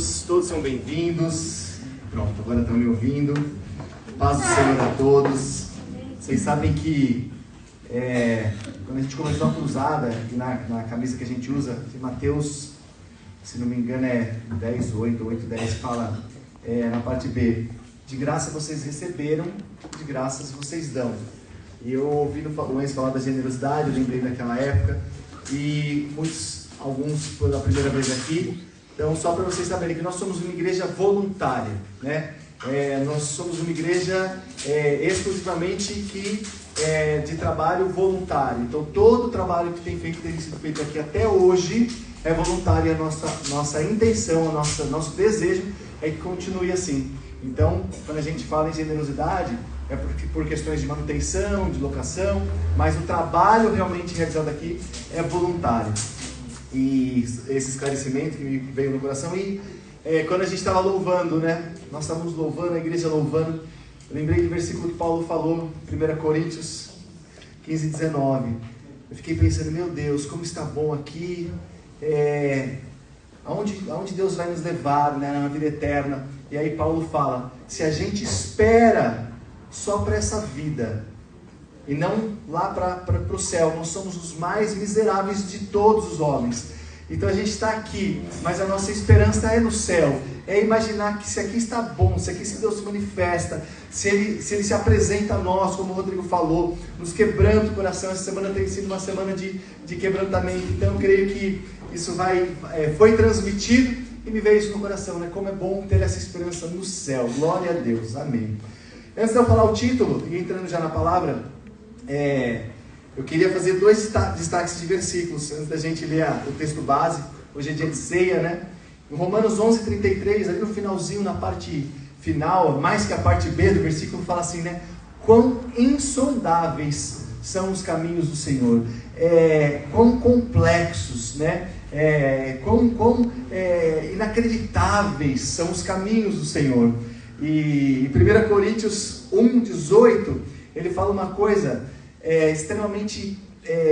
Deus, todos são bem-vindos. Pronto, agora estão me ouvindo. Paz do Senhor a todos. Vocês sabem que quando a gente começou a cruzada, aqui na camisa que a gente usa, de Mateus, se não me engano é 10:8, 8:10, fala na parte B: de graça vocês receberam, de graças vocês dão. E eu ouvi o Luiz falar da generosidade, eu lembrei daquela época, e alguns pela primeira vez aqui. Então, só para vocês saberem que nós somos uma igreja voluntária, né? Nós somos uma igreja exclusivamente de trabalho voluntário. Então, todo o trabalho que tem sido feito aqui até hoje é voluntário. A nossa intenção, nosso desejo é que continue assim. Então, quando a gente fala em generosidade, é por questões de manutenção, de locação, mas o trabalho realmente realizado aqui é voluntário. E esse esclarecimento que me veio no coração. E quando a gente estava louvando, né? Nós estávamos louvando, a igreja louvando. Eu lembrei do versículo que Paulo falou, 1 Coríntios 15:19. Eu fiquei pensando, meu Deus, como está bom aqui. Aonde Deus vai nos levar, né, na vida eterna. E aí Paulo fala: se a gente espera só para essa vida e não lá para o céu, nós somos os mais miseráveis de todos os homens. Então a gente está aqui, mas a nossa esperança é no céu. É imaginar que se aqui está bom, se aqui Deus se manifesta, se ele se apresenta a nós, como o Rodrigo falou, nos quebranta o coração. Essa semana tem sido uma semana de quebrantamento. Então eu creio que isso foi transmitido e me veio isso no coração, né? Como é bom ter essa esperança no céu. Glória a Deus, amém. Antes de eu falar o título e entrando já na palavra, eu queria fazer 2 destaques de versículos antes da gente ler o texto base. Hoje é dia de ceia, né? Em Romanos 11:33, ali no finalzinho, na parte final, mais que a parte B do versículo, fala assim, né? Quão insondáveis são os caminhos do Senhor, quão complexos, né? Quão inacreditáveis são os caminhos do Senhor. E em 1 Coríntios 1:18, ele fala uma coisa extremamente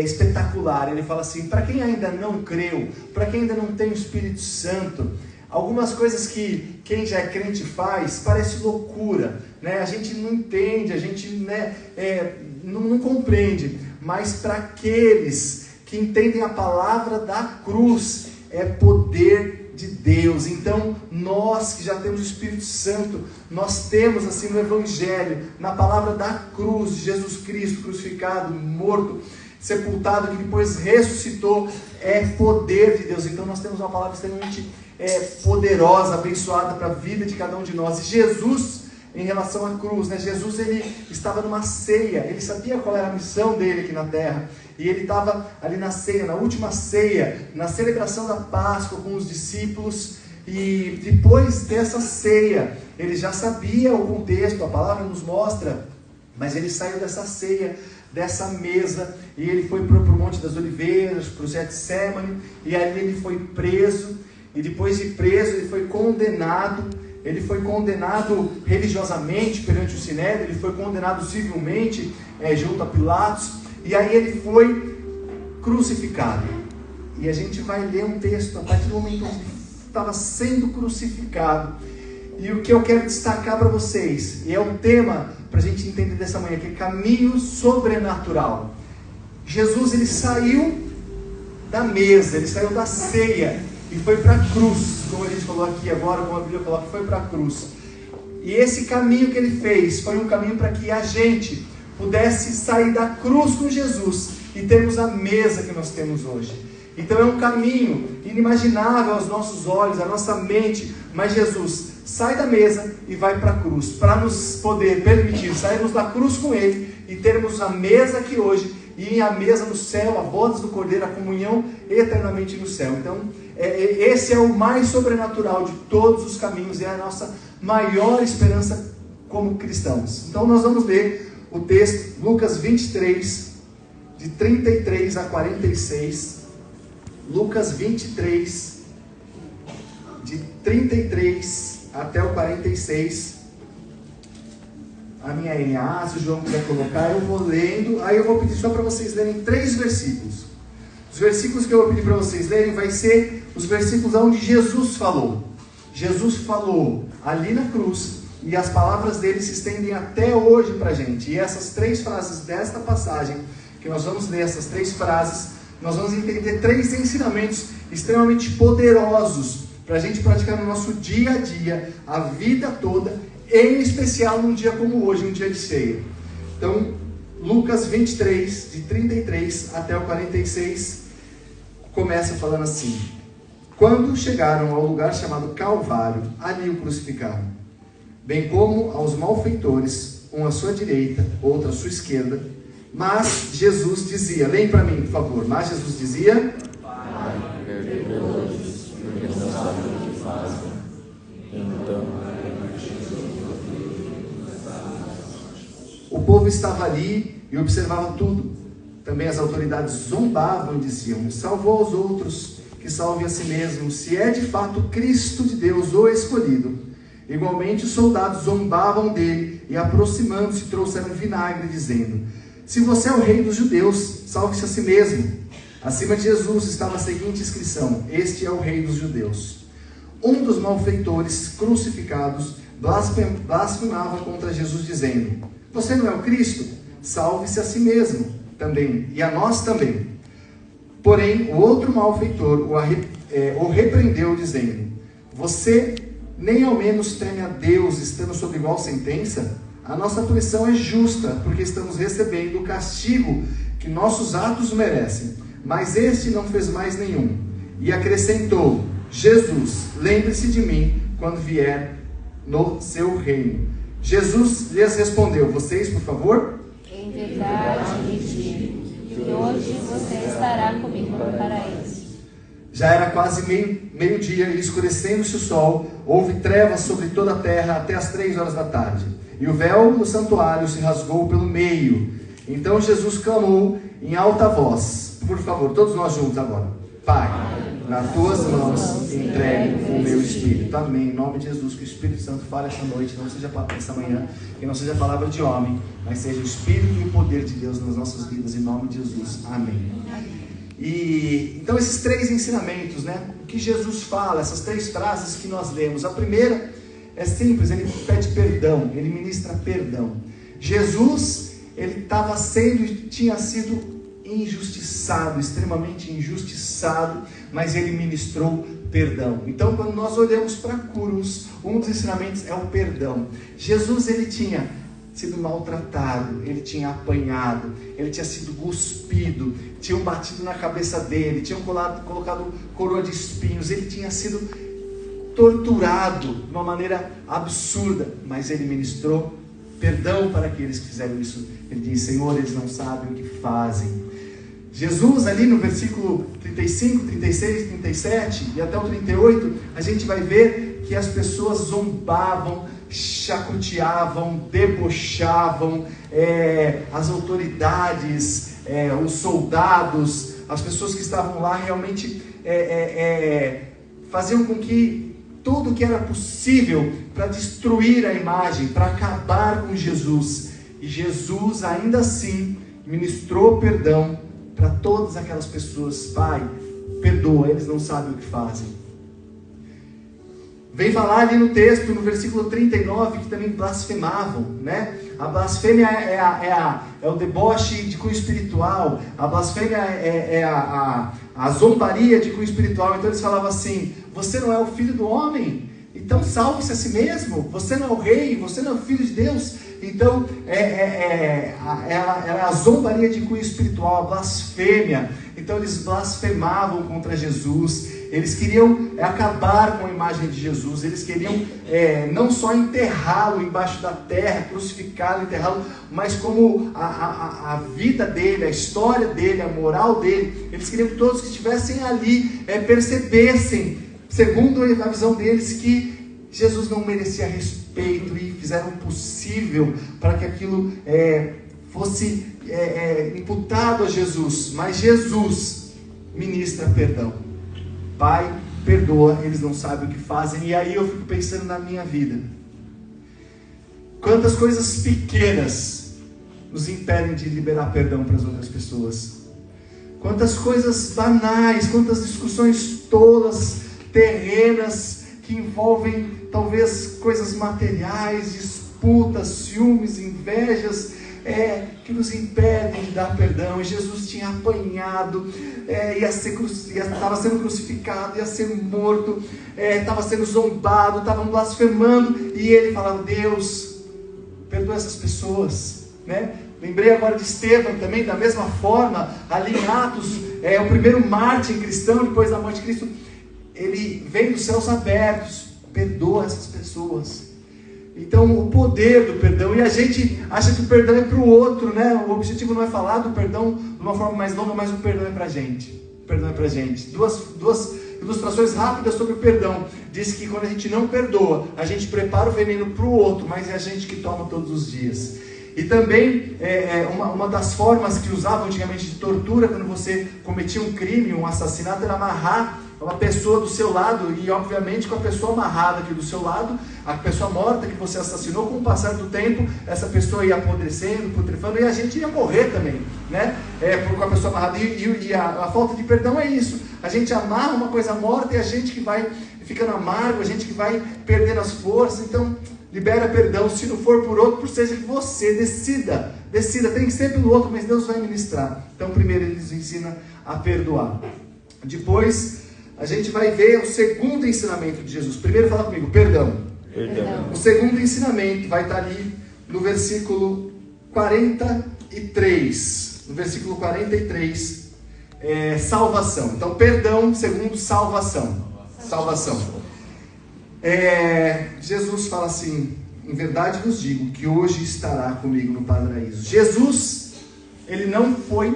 espetacular. Ele fala assim: para quem ainda não creu, para quem ainda não tem o Espírito Santo, algumas coisas que quem já é crente faz, parece loucura, né? A gente não entende, a gente, né, não compreende, mas para aqueles que entendem a palavra da cruz, é poder de Deus. Então nós que já temos o Espírito Santo, nós temos assim no Evangelho, na palavra da cruz de Jesus Cristo, crucificado, morto, sepultado, que depois ressuscitou, é poder de Deus. Então nós temos uma palavra extremamente poderosa, abençoada para a vida de cada um de nós. E Jesus, em relação à cruz, né? Jesus, ele estava numa ceia, ele sabia qual era a missão dele aqui na terra, e ele estava ali na ceia, na última ceia, na celebração da Páscoa com os discípulos. E depois dessa ceia, ele já sabia o contexto, a palavra nos mostra, mas ele saiu dessa ceia, dessa mesa, e ele foi para o Monte das Oliveiras, para o Getsemane, e ali ele foi preso, e depois de preso ele foi condenado. Ele foi condenado religiosamente perante o Sinédrio, ele foi condenado civilmente junto a Pilatos, e aí ele foi crucificado. E a gente vai ler um texto a partir do momento onde ele estava sendo crucificado. E o que eu quero destacar para vocês, e é um tema para a gente entender dessa manhã, que é caminho sobrenatural. Jesus, ele saiu da mesa, ele saiu da ceia e foi para a cruz, como a gente falou aqui agora, como a Bíblia coloca, foi para a cruz. E esse caminho que ele fez foi um caminho para que a gente pudesse sair da cruz com Jesus e termos a mesa que nós temos hoje. Então é um caminho inimaginável aos nossos olhos, à nossa mente, mas Jesus sai da mesa e vai para a cruz, para nos poder permitir sairmos da cruz com ele e termos a mesa aqui hoje, e a mesa no céu, a bodas do Cordeiro, a comunhão eternamente no céu. Então esse é o mais sobrenatural de todos os caminhos, e é a nossa maior esperança como cristãos. Então nós vamos ler o texto, Lucas 23, de 33 a 46. Lucas 23, de 33 até o 46. A minha NA, se o João quiser colocar, eu vou lendo. Aí eu vou pedir só para vocês lerem 3 versículos. Os versículos que eu vou pedir para vocês lerem vai ser os versículos onde Jesus falou. Jesus falou ali na cruz, e as palavras dele se estendem até hoje para a gente. E essas 3 frases desta passagem, que nós vamos ler essas 3 frases, nós vamos entender 3 ensinamentos extremamente poderosos para a gente praticar no nosso dia a dia, a vida toda, em especial num dia como hoje, um dia de ceia. Então, Lucas 23, de 33 até o 46, começa falando assim: quando chegaram ao lugar chamado Calvário, ali o crucificaram, bem como aos malfeitores, um à sua direita, outro à sua esquerda. Mas Jesus dizia, leem para mim, por favor. Mas Jesus dizia: Pai, perdoa-lhes, porque não sabem o que fazem. Então, o povo estava ali e observava tudo. Também as autoridades zombavam e diziam: salvou aos outros, que salve a si mesmo, se é de fato Cristo de Deus, o escolhido. Igualmente os soldados zombavam dele e, aproximando-se, trouxeram vinagre, dizendo: se você é o rei dos judeus, salve-se a si mesmo. Acima de Jesus estava a seguinte inscrição: este é o rei dos judeus. Um dos malfeitores crucificados blasfemava contra Jesus, dizendo: você não é o Cristo? Salve-se a si mesmo também, e a nós também. Porém, o outro malfeitor o repreendeu, dizendo: você nem ao menos teme a Deus, estando sob igual sentença? A nossa punição é justa, porque estamos recebendo o castigo que nossos atos merecem. Mas este não fez mais nenhum. E acrescentou: Jesus, lembre-se de mim quando vier no seu reino. Jesus lhes respondeu: vocês, por favor? Em verdade lhe digo que hoje você estará comigo no paraíso. Já era quase meio-dia, e escurecendo-se o sol, houve trevas sobre toda a terra até as 3 horas da tarde. E o véu do santuário se rasgou pelo meio. Então Jesus clamou em alta voz. Por favor, todos nós juntos agora: Pai, nas tuas mãos entrego o meu espírito. Amém. Em nome de Jesus, que o Espírito Santo fale essa noite, não seja essa manhã, que não seja palavra de homem, mas seja o Espírito e o poder de Deus nas nossas vidas, em nome de Jesus. Amém. E então esses 3 ensinamentos, né? O que Jesus fala, essas 3 frases que nós lemos. A primeira é simples, ele pede perdão, ele ministra perdão. Jesus, ele tinha sido injustiçado, extremamente injustiçado, mas ele ministrou perdão. Então, quando nós olhamos para a cruz, um dos ensinamentos é o perdão. Jesus, ele tinha sido maltratado, ele tinha apanhado, ele tinha sido cuspido, tinham batido na cabeça dele, tinham colocado coroa de espinhos, ele tinha sido torturado de uma maneira absurda, mas ele ministrou perdão para aqueles que fizeram isso. Ele diz: Senhor, eles não sabem o que fazem. Jesus, ali no versículo 35, 36, 37 e até o 38, a gente vai ver que as pessoas zombavam, chacoteavam, debochavam, as autoridades, os soldados, as pessoas que estavam lá realmente faziam com que tudo que era possível para destruir a imagem, para acabar com Jesus. E Jesus ainda assim ministrou perdão para todas aquelas pessoas. Pai, perdoa, eles não sabem o que fazem. Vem falar ali no texto, no versículo 39, que também blasfemavam, né? A blasfêmia é o deboche de cunho espiritual. A blasfêmia é a zombaria de cunho espiritual. Então eles falavam assim: você não é o filho do homem? Então salve-se a si mesmo. Você não é o rei, você não é o filho de Deus. Então era a zombaria de cunho espiritual, a blasfêmia. Então eles blasfemavam contra Jesus. Eles queriam acabar com a imagem de Jesus. Eles queriam não só enterrá-lo embaixo da terra, crucificá-lo, enterrá-lo, mas como a vida dele, a história dele, a moral dele. Eles queriam que todos que estivessem ali percebessem, segundo a visão deles, que Jesus não merecia respeito, e fizeram o possível para que aquilo fosse imputado a Jesus. Mas Jesus ministra perdão. Pai, perdoa, eles não sabem o que fazem. E aí eu fico pensando na minha vida. Quantas coisas pequenas nos impedem de liberar perdão para as outras pessoas. Quantas coisas banais, quantas discussões tolas, terrenas, que envolvem talvez coisas materiais, disputas, ciúmes, invejas, que nos impedem de dar perdão. E Jesus tinha apanhado, estava sendo crucificado, ia ser morto, estava sendo zombado, estavam blasfemando, e ele falava: Deus, perdoa essas pessoas, né? Lembrei agora de Estevão também, da mesma forma, ali em Atos, o primeiro mártir cristão depois da morte de Cristo. Ele vem dos céus abertos, perdoa essas pessoas. Então, o poder do perdão, e a gente acha que o perdão é para o outro, né? O objetivo não é falar do perdão de uma forma mais longa, mas o perdão é para a gente. O perdão é para a gente. Duas ilustrações rápidas sobre o perdão. Diz que quando a gente não perdoa, a gente prepara o veneno para o outro, mas é a gente que toma todos os dias. E também, uma das formas que usavam antigamente de tortura, quando você cometia um crime, um assassinato, era amarrar uma pessoa do seu lado, e obviamente com a pessoa amarrada aqui do seu lado, a pessoa morta que você assassinou, com o passar do tempo, essa pessoa ia apodrecendo, putrefando, e a gente ia morrer também, né? Com a pessoa amarrada. E a falta de perdão é isso. A gente amarra uma coisa morta e a gente que vai ficando amargo, a gente que vai perdendo as forças. Então, libera perdão. Se não for por outro, por seja que você decida, tem que ser pelo outro, mas Deus vai ministrar. Então, primeiro ele nos ensina a perdoar. Depois, a gente vai ver o segundo ensinamento de Jesus. Primeiro, fala comigo: perdão. O segundo ensinamento vai estar ali no versículo 43. No versículo 43, salvação. Então, perdão segundo salvação. Jesus fala assim: em verdade vos digo que hoje estará comigo no paraíso. Jesus, ele não foi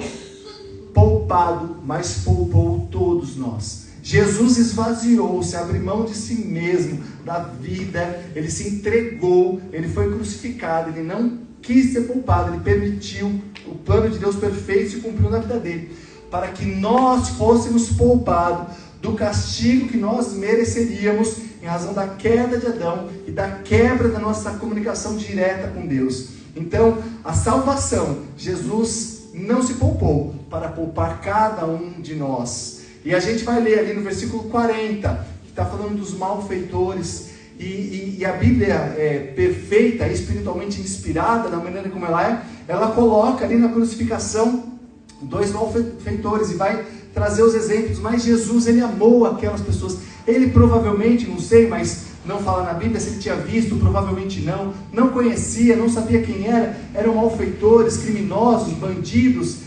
poupado, mas poupou todos nós. Jesus esvaziou-se, abriu mão de si mesmo, da vida, ele se entregou, ele foi crucificado, ele não quis ser poupado, ele permitiu, o plano de Deus perfeito se cumpriu na vida dele, para que nós fôssemos poupados do castigo que nós mereceríamos em razão da queda de Adão e da quebra da nossa comunicação direta com Deus. Então, a salvação, Jesus não se poupou para poupar cada um de nós. E a gente vai ler ali no versículo 40, que está falando dos malfeitores, e a Bíblia é perfeita, espiritualmente inspirada, da maneira como ela coloca ali na crucificação dois malfeitores, e vai trazer os exemplos. Mas Jesus, ele amou aquelas pessoas. Ele provavelmente, não sei, mas não fala na Bíblia se ele tinha visto, provavelmente não conhecia, não sabia quem eram malfeitores, criminosos, bandidos,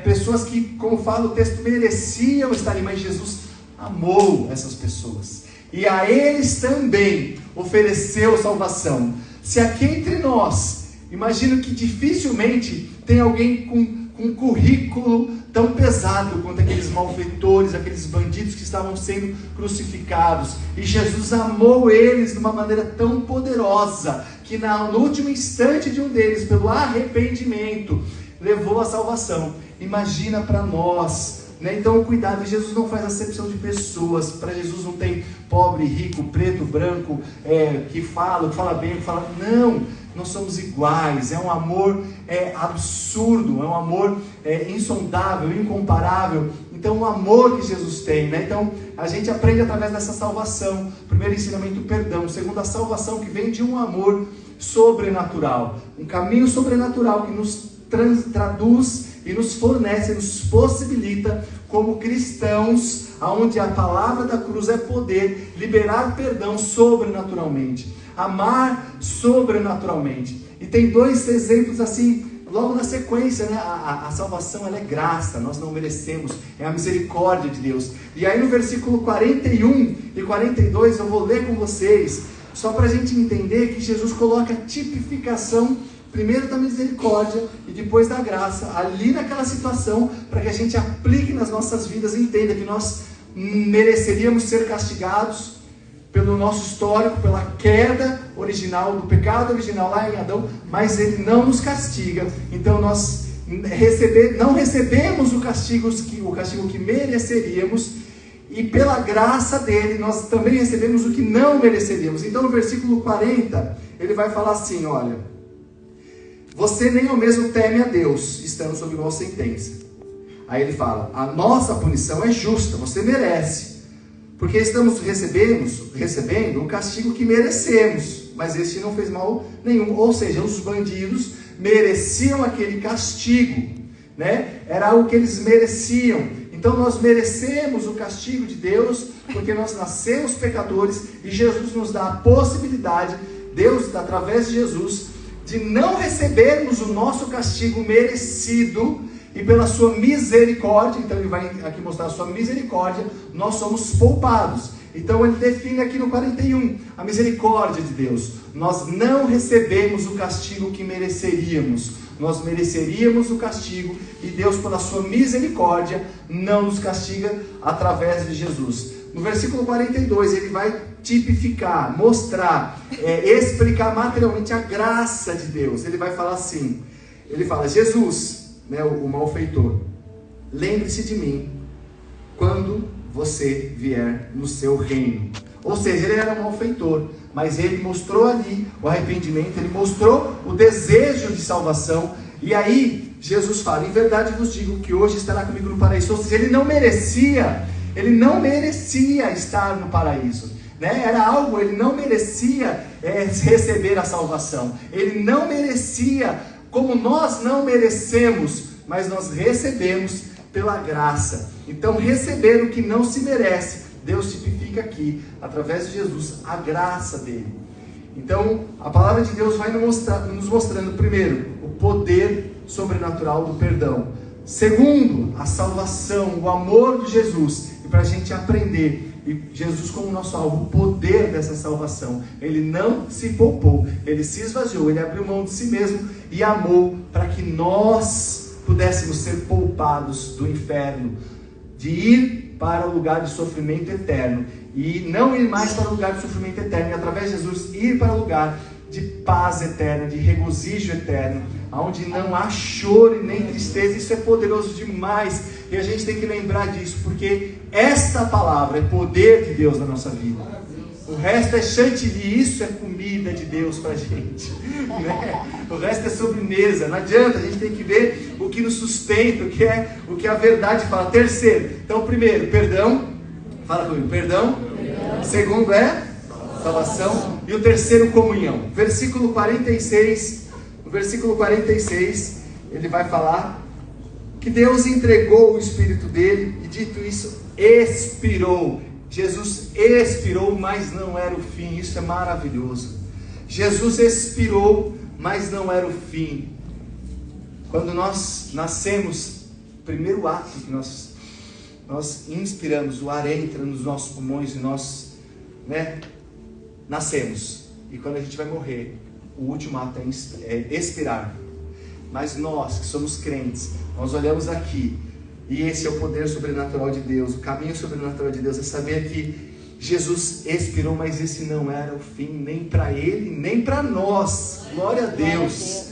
pessoas que, como fala o texto, mereciam estar ali, mas Jesus amou essas pessoas, e a eles também ofereceu salvação. Se aqui entre nós, imagino que dificilmente tem alguém com um currículo tão pesado quanto aqueles malfeitores, aqueles bandidos que estavam sendo crucificados, e Jesus amou eles de uma maneira tão poderosa, que no último instante de um deles, pelo arrependimento, levou a salvação. Imagina para nós, né? Então, cuidado, Jesus não faz acepção de pessoas. Para Jesus não tem pobre, rico, preto, branco, que fala bem, que fala... Não, nós somos iguais. É um amor absurdo, é um amor insondável, incomparável. Então, o amor que Jesus tem, né? Então, a gente aprende através dessa salvação. Primeiro ensinamento, perdão. Segundo, a salvação que vem de um amor sobrenatural, um caminho sobrenatural que nos traduz e nos fornece, nos possibilita, como cristãos, onde a palavra da cruz é poder, liberar perdão sobrenaturalmente, amar sobrenaturalmente. E tem dois exemplos assim, logo na sequência, né? A salvação, ela é graça, nós não merecemos, é a misericórdia de Deus. E aí no versículo 41 e 42, eu vou ler com vocês, só para a gente entender que Jesus coloca a tipificação, primeiro da misericórdia e depois da graça, ali naquela situação, para que a gente aplique nas nossas vidas e entenda que nós mereceríamos ser castigados pelo nosso histórico, pela queda original, do pecado original lá em Adão, mas ele não nos castiga. Então nós não recebemos o castigo que mereceríamos, e pela graça dele nós também recebemos o que não mereceríamos. Então no versículo 40 ele vai falar assim: olha, você nem ao mesmo teme a Deus, estando sob nossa sentença. Aí ele fala: a nossa punição é justa, você merece, Porque estamos recebendo o castigo que merecemos, mas este não fez mal nenhum. Ou seja, os bandidos mereciam aquele castigo, né? Era algo que eles mereciam. Então nós merecemos o castigo de Deus, porque nós nascemos pecadores, e Jesus nos dá a possibilidade, Deus, através de Jesus, de não recebermos o nosso castigo merecido, e pela sua misericórdia, então ele vai aqui mostrar a sua misericórdia, nós somos poupados. Então ele define aqui no 41, a misericórdia de Deus. Nós não recebemos o castigo que mereceríamos. Nós mereceríamos o castigo, e Deus, pela sua misericórdia, não nos castiga através de Jesus. No versículo 42, ele vai tipificar, mostrar, explicar materialmente a graça de Deus. Ele vai falar assim, ele fala: Jesus, né, o malfeitor, lembre-se de mim quando você vier no seu reino. Ou seja, ele era um malfeitor, mas ele mostrou ali o arrependimento, ele mostrou o desejo de salvação. E aí Jesus fala: em verdade vos digo que hoje estará comigo no paraíso. Ou seja, ele não merecia estar no paraíso, né? Era algo, ele não merecia receber a salvação, ele não merecia, como nós não merecemos, mas nós recebemos pela graça. Então, receber o que não se merece, Deus tipifica aqui, através de Jesus, a graça dele. Então, a palavra de Deus vai nos mostrando, primeiro, o poder sobrenatural do perdão. Segundo, a salvação, o amor de Jesus. E para a gente aprender, e Jesus como nosso alvo, o poder dessa salvação. Ele não se poupou, ele se esvaziou, ele abriu mão de si mesmo e amou, para que nós pudéssemos ser poupados do inferno, de ir para o lugar de sofrimento eterno, e não ir mais para o lugar de sofrimento eterno, e através de Jesus ir para o lugar de paz eterna, de regozijo eterno, onde não há choro e nem tristeza. Isso é poderoso demais, e a gente tem que lembrar disso, porque esta palavra é poder de Deus na nossa vida. O resto é chantilly, isso é comida de Deus pra gente, né? O resto é sobremesa. Não adianta, a gente tem que ver o que nos sustenta, o que a verdade fala. Terceiro, então primeiro, perdão. Fala comigo, perdão. Segundo é salvação. E o terceiro, comunhão. Versículo 46. No versículo 46, ele vai falar que Deus entregou o Espírito dele, e dito isso, expirou. Jesus expirou, mas não era o fim. Isso é maravilhoso. Jesus expirou, mas não era o fim. Quando nós nascemos, o primeiro ato que nós inspiramos, o ar entra nos nossos pulmões e nós, né, nascemos. E quando a gente vai morrer, o último ato é expirar. Mas nós que somos crentes, nós olhamos aqui, e esse é o poder sobrenatural de Deus. O caminho sobrenatural de Deus é saber que Jesus expirou, mas esse não era o fim, nem para ele, nem para nós. Glória a Deus.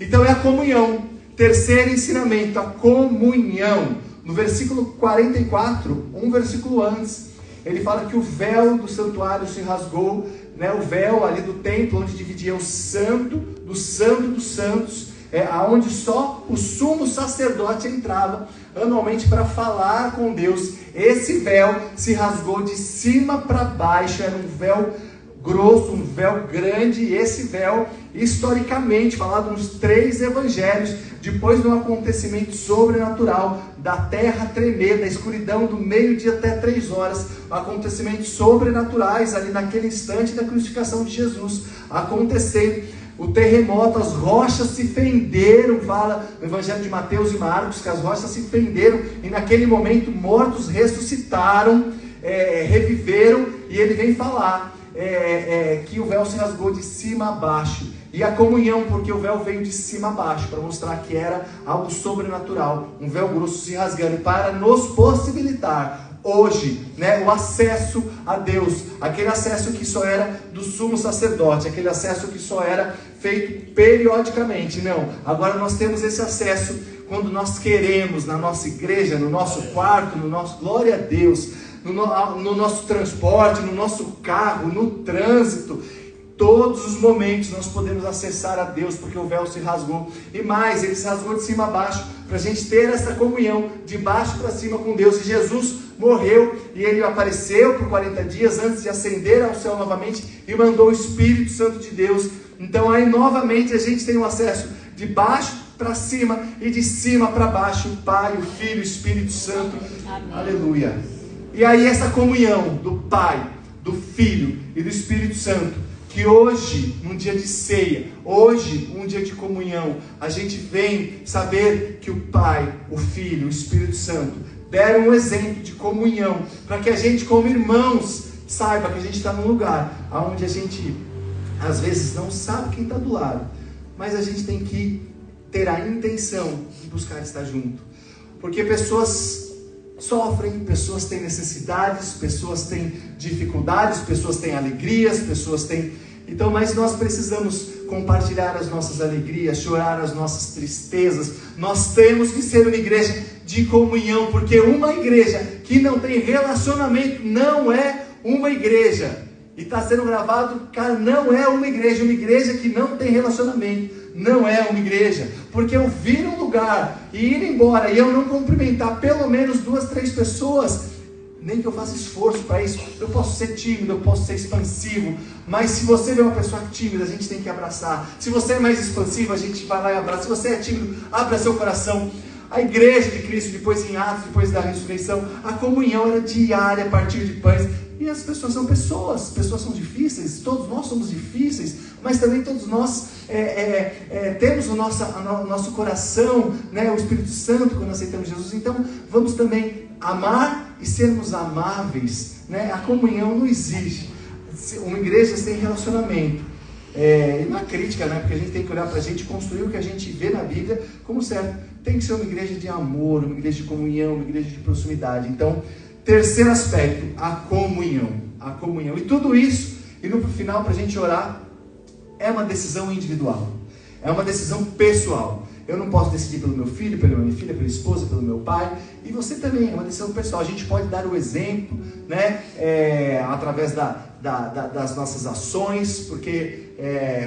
Então é a comunhão. Terceiro ensinamento, a comunhão. No versículo 44, um versículo antes, ele fala que o véu do santuário se rasgou, né? O véu ali do templo, onde dividia o santo dos santos, aonde só o sumo sacerdote entrava anualmente para falar com Deus. Esse véu se rasgou de cima para baixo, era um véu grosso, um véu grande, e esse véu, historicamente falado nos 3 evangelhos, depois de um acontecimento sobrenatural, da terra tremer, da escuridão do meio-dia até 3 horas, acontecimentos sobrenaturais ali naquele instante da crucificação de Jesus acontecendo. O terremoto, as rochas se fenderam, fala no Evangelho de Mateus e Marcos, que as rochas se fenderam, e naquele momento mortos ressuscitaram, reviveram, e ele vem falar que o véu se rasgou de cima a baixo. E a comunhão, porque o véu veio de cima a baixo, para mostrar que era algo sobrenatural, um véu grosso se rasgando, para nos possibilitar hoje, né, o acesso a Deus, aquele acesso que só era do sumo sacerdote, aquele acesso que só era feito periodicamente. Não, agora nós temos esse acesso quando nós queremos, na nossa igreja, no nosso quarto, no nosso, glória a Deus, no nosso transporte, no nosso carro, no trânsito. Todos os momentos nós podemos acessar a Deus, porque o véu se rasgou. E mais, ele se rasgou de cima a baixo, para a gente ter essa comunhão de baixo para cima com Deus. E Jesus morreu e ele apareceu por 40 dias antes de ascender ao céu novamente e mandou o Espírito Santo de Deus. Então aí novamente a gente tem um acesso de baixo para cima e de cima para baixo, o Pai, o Filho, o Espírito Santo. Amém. Aleluia. E aí essa comunhão do Pai, do Filho e do Espírito Santo, que hoje, num dia de ceia, hoje, um dia de comunhão, a gente vem saber que o Pai, o Filho, o Espírito Santo deram um exemplo de comunhão, para que a gente, como irmãos, saiba que a gente está num lugar onde a gente, às vezes, não sabe quem está do lado, mas a gente tem que ter a intenção de buscar estar junto, porque pessoas sofrem, pessoas têm necessidades, pessoas têm dificuldades, pessoas têm alegrias, pessoas têm... Então, mas nós precisamos compartilhar as nossas alegrias, chorar as nossas tristezas. Nós temos que ser uma igreja de comunhão, porque uma igreja que não tem relacionamento não é uma igreja. E está sendo gravado, cara, não é uma igreja que não tem relacionamento não é uma igreja, porque eu vir um lugar e ir embora e eu não cumprimentar pelo menos 2, 3 pessoas, nem que eu faça esforço para isso, eu posso ser tímido, eu posso ser expansivo, mas se você vê uma pessoa tímida, a gente tem que abraçar. Se você é mais expansivo, a gente vai lá e abraça. Se você é tímido, abra seu coração. A igreja de Cristo, depois em Atos, depois da ressurreição, a comunhão era diária a partir de pães. E as pessoas são pessoas são difíceis, todos nós somos difíceis, mas também todos nós temos o nosso coração, né, o Espírito Santo quando aceitamos Jesus. Então vamos também amar e sermos amáveis, né? A comunhão não exige uma igreja sem relacionamento. E não é crítica, né? Porque a gente tem que olhar para a gente e construir o que a gente vê na Bíblia como certo. Tem que ser uma igreja de amor, uma igreja de comunhão, uma igreja de proximidade. Então, terceiro aspecto, a comunhão. A comunhão. E tudo isso, e no final, para a gente orar, é uma decisão individual. É uma decisão pessoal. Eu não posso decidir pelo meu filho, pela minha filha, pela esposa, pelo meu pai. E você também, é uma decisão pessoal. A gente pode dar o exemplo, né? Através das nossas ações, porque,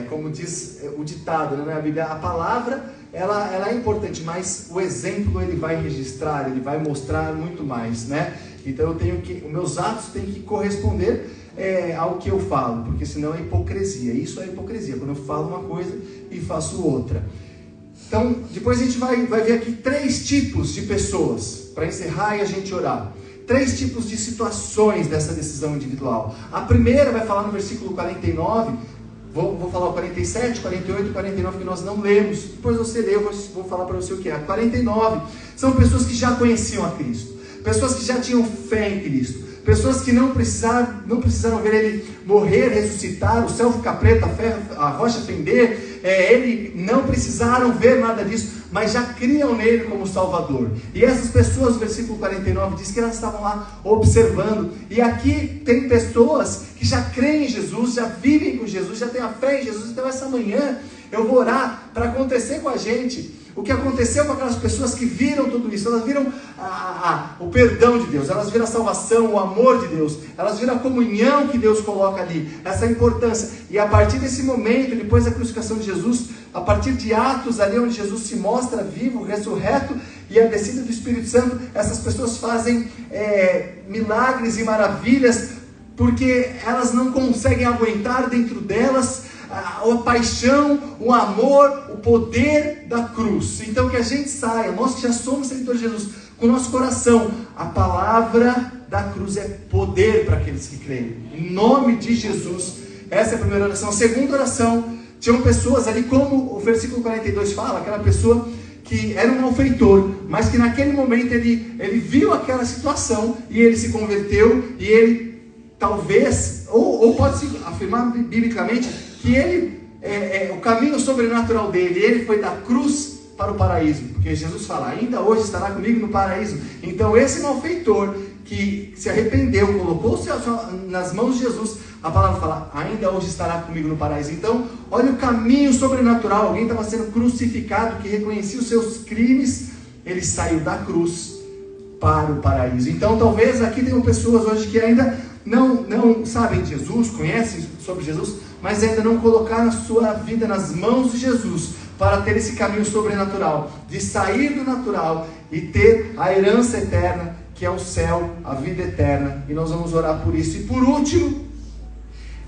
como diz o ditado, né, na Bíblia, a palavra, ela é importante, mas o exemplo ele vai registrar, ele vai mostrar muito mais, né? Então os meus atos têm que corresponder ao que eu falo, porque senão é hipocrisia. Isso é hipocrisia, quando eu falo uma coisa e faço outra. Então, depois a gente vai ver aqui 3 tipos de pessoas, para encerrar e a gente orar. 3 tipos de situações dessa decisão individual. A primeira vai falar no versículo 49, vou falar o 47, 48 e 49 que nós não lemos. Depois você lê, eu vou falar para você o que é. 49 são pessoas que já conheciam a Cristo, pessoas que já tinham fé em Cristo, pessoas que não precisaram ver Ele morrer, ressuscitar, o céu ficar preto, a rocha fender, Ele não precisaram ver nada disso, mas já criam nele como Salvador. E essas pessoas, no versículo 49, diz que elas estavam lá observando. E aqui tem pessoas que já creem em Jesus, já vivem com Jesus, já têm a fé em Jesus. Então essa manhã eu vou orar para acontecer com a gente o que aconteceu com aquelas pessoas que viram tudo isso. Elas viram o perdão de Deus, elas viram a salvação, o amor de Deus, elas viram a comunhão que Deus coloca ali, essa importância. E a partir desse momento, depois da crucificação de Jesus, a partir de Atos, ali onde Jesus se mostra vivo, ressurreto, e a descida do Espírito Santo, essas pessoas fazem milagres e maravilhas, porque elas não conseguem aguentar dentro delas a paixão, o amor, o poder da cruz. Então que a gente saia, nós que já somos seguidores de Jesus, com o nosso coração, a palavra da cruz é poder para aqueles que creem, em nome de Jesus. Essa é a primeira oração. A segunda oração, tinham pessoas ali, como o versículo 42 fala, aquela pessoa que era um malfeitor, mas que naquele momento ele viu aquela situação, e ele se converteu, e ele talvez, ou pode-se afirmar biblicamente, que ele, o caminho sobrenatural dele, ele foi da cruz para o paraíso, porque Jesus fala, ainda hoje estará comigo no paraíso. Então esse malfeitor que se arrependeu, colocou-se nas mãos de Jesus, a palavra fala, ainda hoje estará comigo no paraíso. Então olha o caminho sobrenatural. Alguém estava sendo crucificado, que reconhecia os seus crimes, ele saiu da cruz para o paraíso. Então talvez aqui tenham pessoas hoje que ainda não sabem de Jesus, conhecem sobre Jesus, mas ainda não colocaram a sua vida nas mãos de Jesus, para ter esse caminho sobrenatural, de sair do natural e ter a herança eterna, que é o céu, a vida eterna, e nós vamos orar por isso. E por último,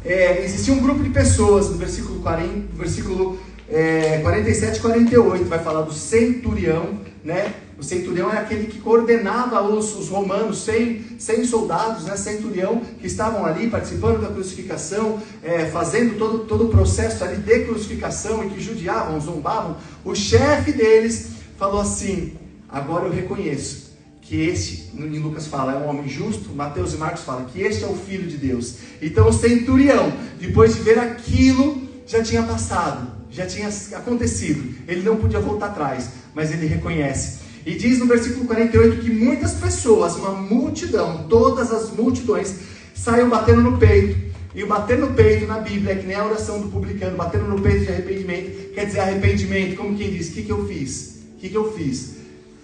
existia um grupo de pessoas, no versículo 47 e 48, vai falar do centurião, né? O centurião é aquele que coordenava os romanos, 100 soldados, né? Centurião, que estavam ali participando da crucificação, fazendo todo o processo ali de crucificação, e que judiavam, zombavam. O chefe deles falou assim: agora eu reconheço que este, em Lucas fala, é um homem justo, Mateus e Marcos falam que este é o Filho de Deus. Então o centurião, depois de ver aquilo, já tinha passado, já tinha acontecido, ele não podia voltar atrás, mas ele reconhece. E diz no versículo 48 que muitas pessoas, uma multidão, todas as multidões, saiam batendo no peito. E o bater no peito na Bíblia é que nem a oração do publicano, batendo no peito de arrependimento, quer dizer arrependimento, como quem diz: o que eu fiz? O que eu fiz?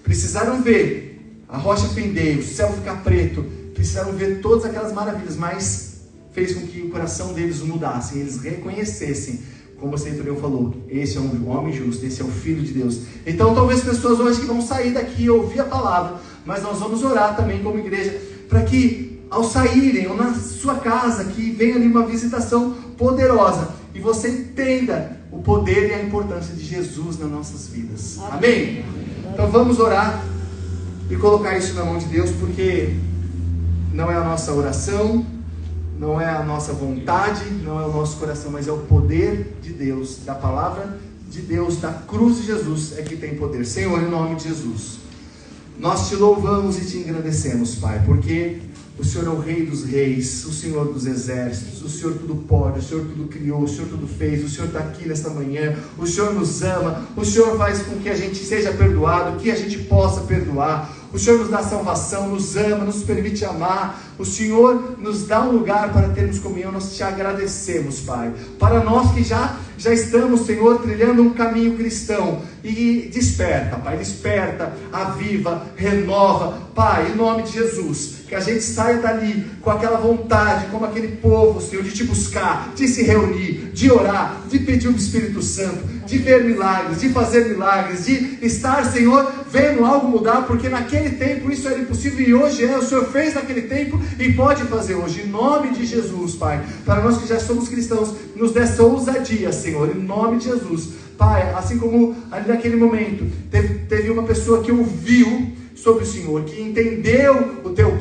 Precisaram ver a rocha fender, o céu ficar preto, precisaram ver todas aquelas maravilhas, mas fez com que o coração deles mudasse, eles reconhecessem, como o centurião falou, esse é um homem justo, esse é o Filho de Deus. Então talvez pessoas hoje que vão sair daqui e ouvir a palavra, mas nós vamos orar também como igreja, para que ao saírem, ou na sua casa, que venha ali uma visitação poderosa, e você entenda o poder e a importância de Jesus nas nossas vidas. Amém? Então vamos orar e colocar isso na mão de Deus, porque não é a nossa oração, não é a nossa vontade, não é o nosso coração, mas é o poder de Deus, da palavra de Deus, da cruz de Jesus é que tem poder. Senhor, em nome de Jesus, nós te louvamos e te engrandecemos, Pai, porque o Senhor é o Rei dos Reis, o Senhor dos Exércitos, o Senhor tudo pode, o Senhor tudo criou, o Senhor tudo fez, o Senhor está aqui nesta manhã, o Senhor nos ama, o Senhor faz com que a gente seja perdoado, que a gente possa perdoar, o Senhor nos dá salvação, nos ama, nos permite amar, o Senhor nos dá um lugar para termos comunhão. Nós te agradecemos, Pai, para nós que já estamos, Senhor, trilhando um caminho cristão, e desperta, Pai, desperta, aviva, renova, Pai, em nome de Jesus, que a gente saia dali com aquela vontade, como aquele povo, Senhor, de te buscar, de se reunir, de orar, de pedir o Espírito Santo, de ver milagres, de fazer milagres, de estar, Senhor, vendo algo mudar, porque naquele tempo isso era impossível, e hoje o Senhor fez naquele tempo e pode fazer hoje, em nome de Jesus, Pai. Para nós que já somos cristãos, nos dê essa ousadia, Senhor, em nome de Jesus, Pai. Assim como ali naquele momento teve uma pessoa que ouviu sobre o Senhor, que entendeu o teu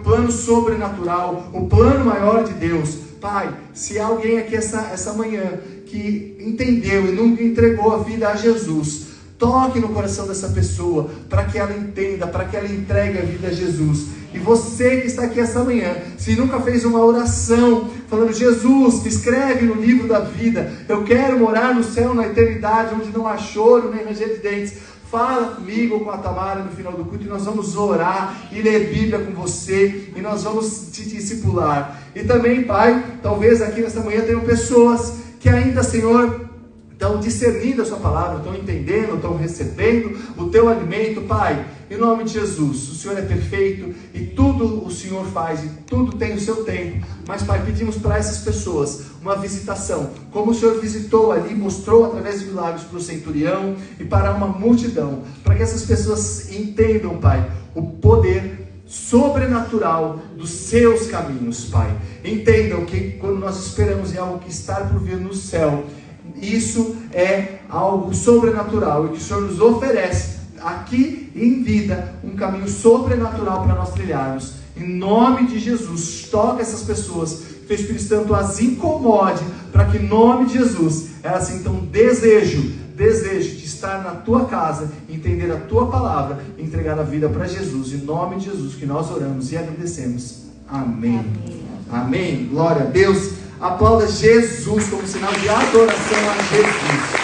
plano sobrenatural, o plano maior de Deus. Pai, se há alguém aqui essa manhã que entendeu e nunca entregou a vida a Jesus, toque no coração dessa pessoa, para que ela entenda, para que ela entregue a vida a Jesus. E você que está aqui essa manhã, se nunca fez uma oração, falando: Jesus, me escreve no livro da vida, eu quero morar no céu, na eternidade, onde não há choro, nem ranger de dentes, fala comigo ou com a Tamara no final do culto, e nós vamos orar e ler Bíblia com você, e nós vamos te discipular. E também, Pai, talvez aqui nessa manhã tenham pessoas que ainda, Senhor, estão discernindo a sua palavra, estão entendendo, estão recebendo o teu alimento. Pai, em nome de Jesus, o Senhor é perfeito e tudo o Senhor faz, e tudo tem o seu tempo. Mas, Pai, pedimos para essas pessoas uma visitação, como o Senhor visitou ali, mostrou através de milagres para o centurião e para uma multidão, para que essas pessoas entendam, Pai, o poder sobrenatural dos seus caminhos, Pai. Entendam que quando nós esperamos em algo que está por vir no céu, isso é algo sobrenatural, e que o Senhor nos oferece aqui em vida um caminho sobrenatural para nós trilharmos. Em nome de Jesus, toca essas pessoas, que o Espírito Santo as incomode, para que em nome de Jesus elas sintam desejo de estar na tua casa, entender a tua palavra, entregar a vida para Jesus. Em nome de Jesus que nós oramos e agradecemos. Amém. Amém. Glória a Deus. Aplauda Jesus como sinal de adoração a Jesus.